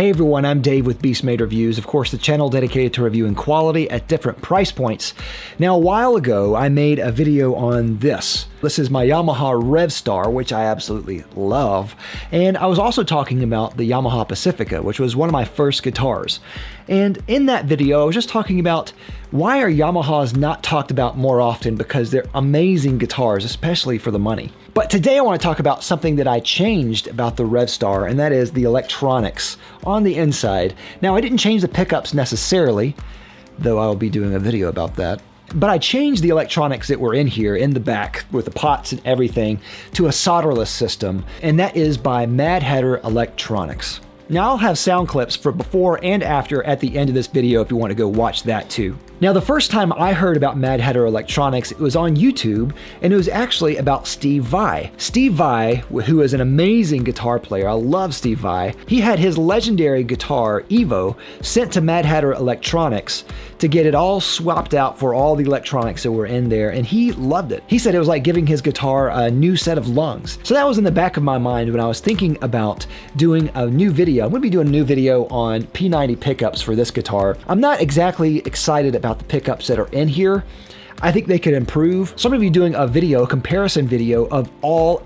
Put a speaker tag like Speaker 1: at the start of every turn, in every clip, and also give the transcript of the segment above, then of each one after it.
Speaker 1: Hey everyone, I'm Dave with Beast Made Reviews, of course the channel dedicated to reviewing quality at different price points. Now a while ago I made a video on this. This is my Yamaha Revstar, which I absolutely love, and I was also talking about the Yamaha Pacifica, which was one of my first guitars. And in that video I was just talking about why are Yamahas not talked about more often, because they're amazing guitars, especially for the money. But today I want to talk about something that I changed about the Revstar, and that is the electronics on the inside. Now I didn't change the pickups necessarily, though I'll be doing a video about that. But I changed the electronics that were in here in the back with the pots and everything to a solderless system, and that is by Mad Hatter Electronics. Now I'll have sound clips for before and after at the end of this video if you want to go watch that too. Now the first time I heard about Mad Hatter Electronics, it was on YouTube, and it was actually about Steve Vai. Steve Vai, who is an amazing guitar player, I love Steve Vai, he had his legendary guitar, Evo, sent to Mad Hatter Electronics to get it all swapped out for all the electronics that were in there, and he loved it. He said it was like giving his guitar a new set of lungs. So that was in the back of my mind when I was thinking about doing a new video. I'm going to be doing a new video on P90 pickups for this guitar. I'm not exactly excited about the pickups that are in here. I think they could improve. So I'm going to be doing a video, a comparison video of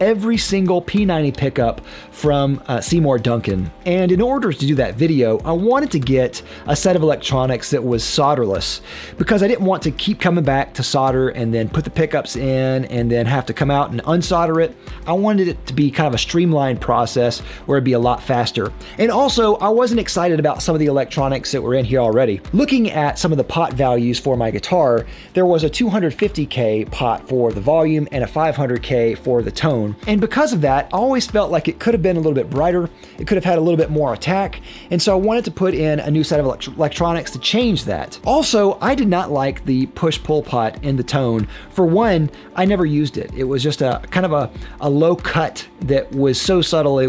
Speaker 1: every single P90 pickup from Seymour Duncan. And in order to do that video, I wanted to get a set of electronics that was solderless, because I didn't want to keep coming back to solder and then put the pickups in and then have to come out and unsolder it. I wanted it to be kind of a streamlined process where it'd be a lot faster. And also, I wasn't excited about some of the electronics that were in here already. Looking at some of the pot values for my guitar, there was a 250K pot for the volume and a 500K for the tone. And because of that, I always felt like it could have been a little bit brighter. It could have had a little bit more attack. And so I wanted to put in a new set of electronics to change that. Also, I did not like the push-pull pot in the tone. For one, I never used it. It was just a kind of a low cut that was so subtle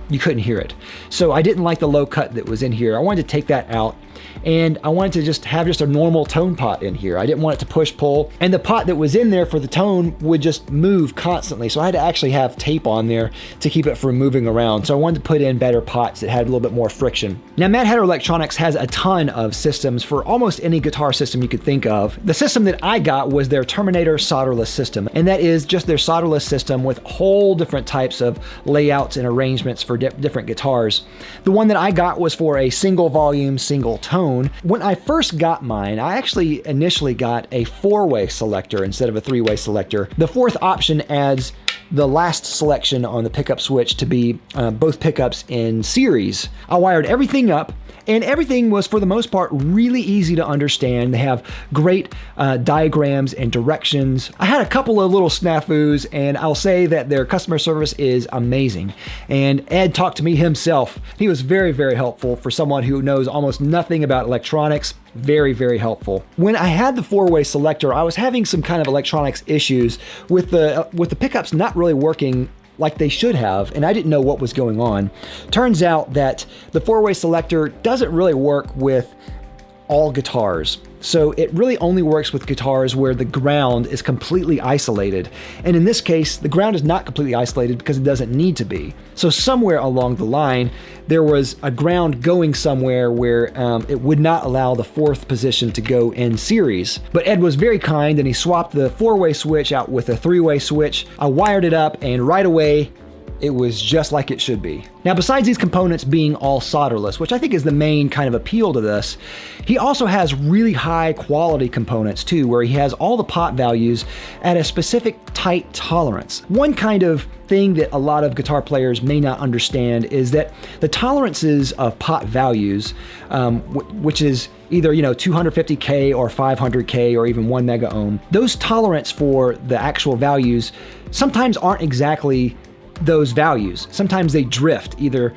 Speaker 1: you couldn't hear it. So I didn't like the low cut that was in here. I wanted to take that out, and I wanted to just have a normal tone pot in here. I didn't want it to push pull, and the pot that was in there for the tone would just move constantly. So I had to actually have tape on there to keep it from moving around. So I wanted to put in better pots that had a little bit more friction. Now Mad Hatter Electronics has a ton of systems for almost any guitar system you could think of. The system that I got was their Terminator solderless system, and that is just their solderless system with whole different types of layouts and arrangements for different guitars. The one that I got was for a single volume, single tone. When I first got mine, I actually initially got a 4-way selector instead of a 3-way selector. The fourth option adds the last selection on the pickup switch to be both pickups in series. I wired everything up, and everything was, for the most part, really easy to understand. They have great diagrams and directions. I had a couple of little snafus, and I'll say that their customer service is amazing. And Ed talked to me himself. He was very, very helpful for someone who knows almost nothing about electronics. Very, very helpful. When I had the 4-way selector, I was having some kind of electronics issues with the pickups not really working like they should have, and I didn't know what was going on. Turns out that the 4-way selector doesn't really work with all guitars. So it really only works with guitars where the ground is completely isolated. And in this case, the ground is not completely isolated because it doesn't need to be. So somewhere along the line, there was a ground going somewhere where it would not allow the 4th position to go in series. But Ed was very kind, and he swapped the 4-way switch out with a 3-way switch. I wired it up, and right away, it was just like it should be. Now, besides these components being all solderless, which I think is the main kind of appeal to this, he also has really high quality components too, where he has all the pot values at a specific tight tolerance. One kind of thing that a lot of guitar players may not understand is that the tolerances of pot values, which is either 250K or 500K or even 1 mega ohm, those tolerance for the actual values sometimes aren't exactly those values. Sometimes they drift either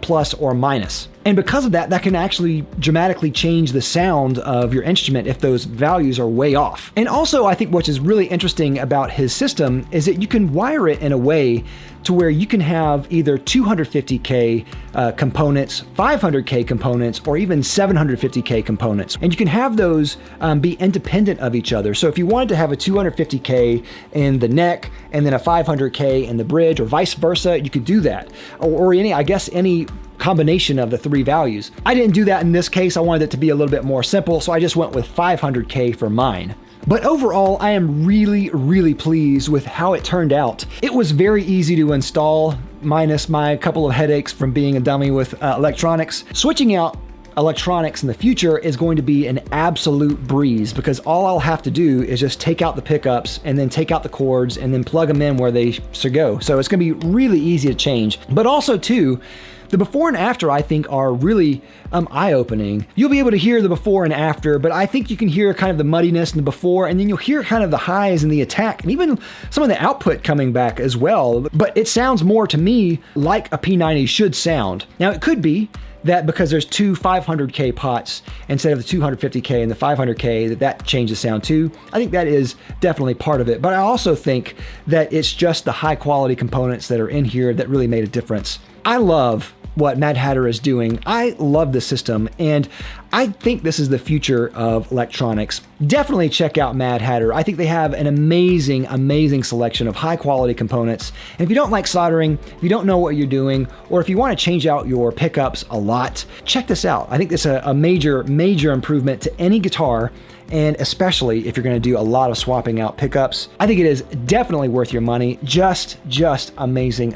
Speaker 1: plus or minus. And because of that, that can actually dramatically change the sound of your instrument if those values are way off. And also, I think what is really interesting about his system is that you can wire it in a way to where you can have either 250K components, 500K components, or even 750K components. And you can have those be independent of each other. So if you wanted to have a 250K in the neck and then a 500K in the bridge, or vice versa, you could do that. Or any combination of the three values. I didn't do that in this case. I wanted it to be a little bit more simple, so I just went with 500K for mine. But overall, I am really pleased with how it turned out. It was very easy to install, minus my couple of headaches from being a dummy with electronics. Switching out electronics in the future is going to be an absolute breeze, because all I'll have to do is just take out the pickups and then take out the cords and then plug them in where they should go. So it's going to be really easy to change. But also too, the before and after, I think, are really eye-opening. You'll be able to hear the before and after, but I think you can hear kind of the muddiness in the before, and then you'll hear kind of the highs and the attack, and even some of the output coming back as well. But it sounds more to me like a P90 should sound. Now, it could be that because there's two 500K pots instead of the 250K and the 500K, that changes sound too. I think that is definitely part of it. But I also think that it's just the high quality components that are in here that really made a difference. I love what Mad Hatter is doing. I love the system, and I think this is the future of electronics. Definitely check out Mad Hatter. I think they have an amazing selection of high quality components. And if you don't like soldering, if you don't know what you're doing, or if you want to change out your pickups a lot, check this out. I think this is a major improvement to any guitar, and especially if you're going to do a lot of swapping out pickups. I think it is definitely worth your money. Just amazing.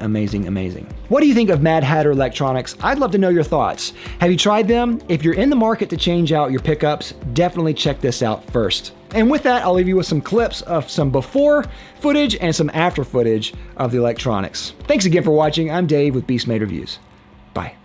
Speaker 1: What do you think of Mad Hatter Electronics? I'd love to know your thoughts. Have you tried them? If you're in the market to change out your pickups, definitely check this out first. And with that, I'll leave you with some clips of some before footage and some after footage of the electronics. Thanks again for watching. I'm Dave with Beast Made Reviews. Bye.